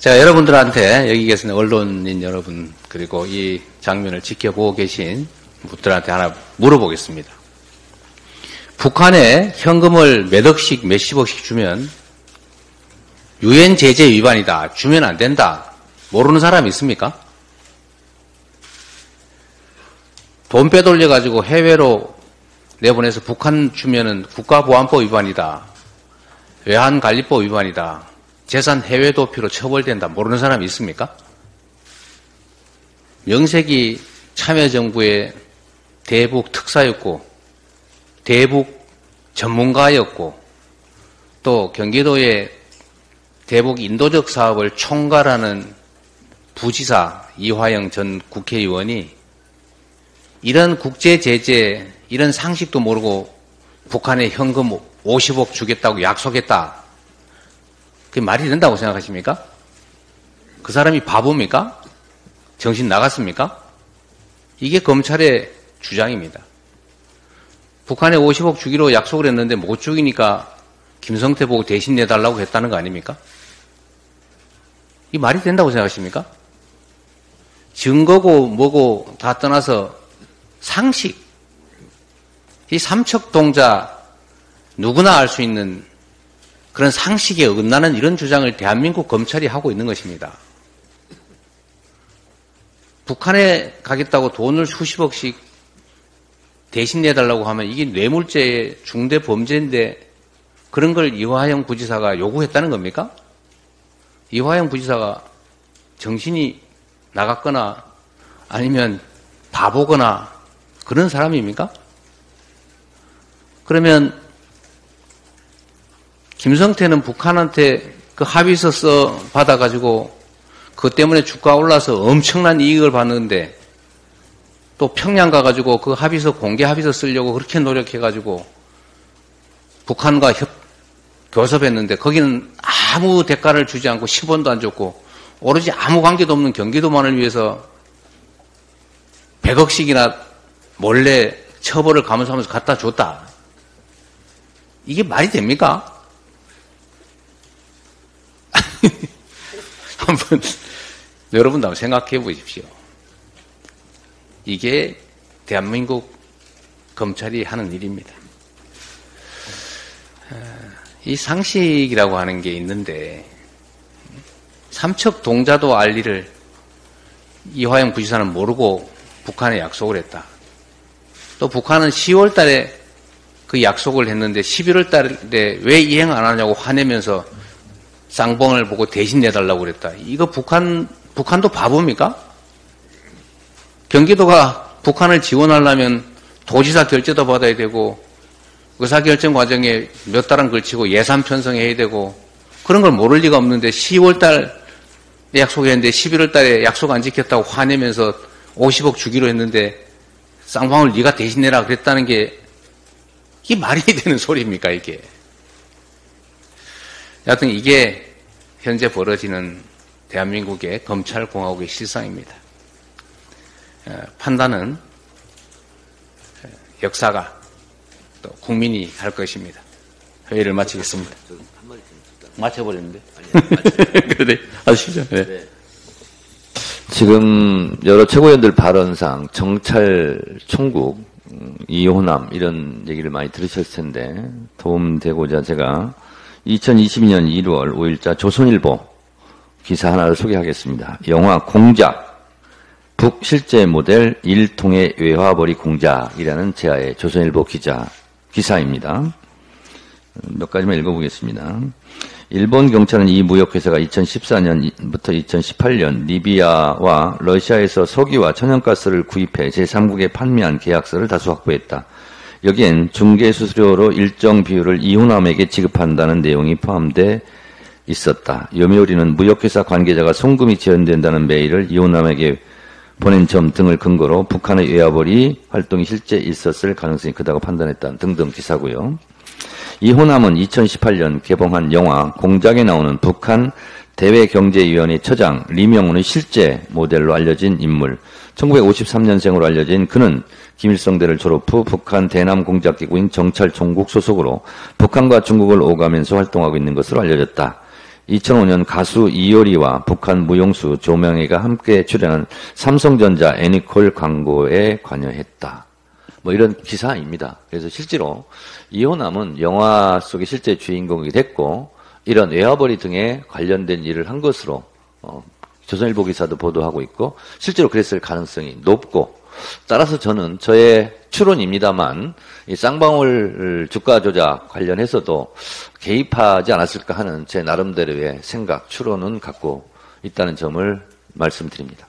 제가 여러분들한테 여기 계신 언론인 여러분 그리고 이 장면을 지켜보고 계신 분들한테 하나 물어보겠습니다. 북한에 현금을 몇 억씩 몇십억씩 주면 유엔 제재 위반이다. 주면 안 된다. 모르는 사람 있습니까? 돈 빼돌려가지고 해외로 내보내서 북한 주면은 국가보안법 위반이다. 외환관리법 위반이다. 재산 해외 도피로 처벌된다. 모르는 사람이 있습니까? 명색이 참여정부의 대북 특사였고 대북 전문가였고 또 경기도의 대북 인도적 사업을 총괄하는 부지사 이화영 전 국회의원이 이런 국제 제재, 이런 상식도 모르고 북한에 현금 50억 주겠다고 약속했다. 그게 말이 된다고 생각하십니까? 그 사람이 바보입니까? 정신 나갔습니까? 이게 검찰의 주장입니다. 북한에 50억 주기로 약속을 했는데 못 주기니까 김성태 보고 대신 내달라고 했다는 거 아닙니까? 이 말이 된다고 생각하십니까? 증거고 뭐고 다 떠나서 상식, 이 삼척동자 누구나 알 수 있는 그런 상식에 어긋나는 이런 주장을 대한민국 검찰이 하고 있는 것입니다. 북한에 가겠다고 돈을 수십억씩 대신 내달라고 하면 이게 뇌물죄의 중대 범죄인데 그런 걸 이화영 부지사가 요구했다는 겁니까? 이화영 부지사가 정신이 나갔거나 아니면 바보거나 그런 사람입니까? 그러면 김성태는 북한한테 그 합의서 받아가지고 그것 때문에 주가 올라서 엄청난 이익을 받는데 또 평양 가가지고 그 합의서 공개 합의서 쓰려고 그렇게 노력해가지고 북한과 교섭했는데 거기는 아무 대가를 주지 않고 10원도 안 줬고 오로지 아무 관계도 없는 경기도만을 위해서 100억씩이나 몰래 처벌을 감수하면서 갖다 줬다. 이게 말이 됩니까? 한번 여러분도 한번 생각해 보십시오. 이게 대한민국 검찰이 하는 일입니다. 이 상식이라고 하는 게 있는데 삼척 동자도 알 일을 이화영 부지사는 모르고 북한에 약속을 했다. 또 북한은 10월 달에 그 약속을 했는데 11월 달에 왜 이행 안 하냐고 화내면서 쌍봉을 보고 대신 내달라고 그랬다. 이거 북한도 바보입니까? 경기도가 북한을 지원하려면 도지사 결재도 받아야 되고 의사결정 과정에 몇 달은 걸치고 예산 편성해야 되고 그런 걸 모를 리가 없는데 10월 달에 약속했는데 11월 달에 약속 안 지켰다고 화내면서 50억 주기로 했는데 쌍방울 네가 대신 내라 그랬다는 게 이게 말이 되는 소리입니까 이게? 여하튼 이게 현재 벌어지는 대한민국의 검찰공화국의 실상입니다. 판단은 역사가 또 국민이 할 것입니다. 회의를 마치겠습니다. 마쳐버렸는데. 그래, 아시죠? 네. 지금 여러 최고위원들 발언상 정찰 총국, 이호남 이런 얘기를 많이 들으셨을 텐데 도움되고자 제가 2022년 1월 5일자 조선일보 기사 하나를 소개하겠습니다. 영화 공작, 북 실제 모델 일통의 외화벌이 공작이라는 제아의 조선일보 기사입니다. 몇 가지만 읽어보겠습니다. 일본 경찰은 이 무역회사가 2014년부터 2018년 리비아와 러시아에서 석유와 천연가스를 구입해 제3국에 판매한 계약서를 다수 확보했다. 여기엔 중개수수료로 일정 비율을 이호남에게 지급한다는 내용이 포함돼 있었다. 요미우리는 무역회사 관계자가 송금이 지연된다는 메일을 이호남에게 보낸 점 등을 근거로 북한의 외화벌이 활동이 실제 있었을 가능성이 크다고 판단했다 등등 기사고요. 이호남은 2018년 개봉한 영화 공작에 나오는 북한 대외경제위원회 처장 리명훈의 실제 모델로 알려진 인물. 1953년생으로 알려진 그는 김일성대를 졸업 후 북한 대남공작기구인 정찰총국 소속으로 북한과 중국을 오가면서 활동하고 있는 것으로 알려졌다. 2005년 가수 이효리와 북한 무용수 조명희가 함께 출연한 삼성전자 애니콜 광고에 관여했다. 뭐 이런 기사입니다. 그래서 실제로 이호남은 영화 속의 실제 주인공이 됐고 이런 외화벌이 등에 관련된 일을 한 것으로 조선일보 기사도 보도하고 있고 실제로 그랬을 가능성이 높고, 따라서 저는 저의 추론입니다만 이 쌍방울 주가 조작 관련해서도 개입하지 않았을까 하는 제 나름대로의 생각, 추론은 갖고 있다는 점을 말씀드립니다.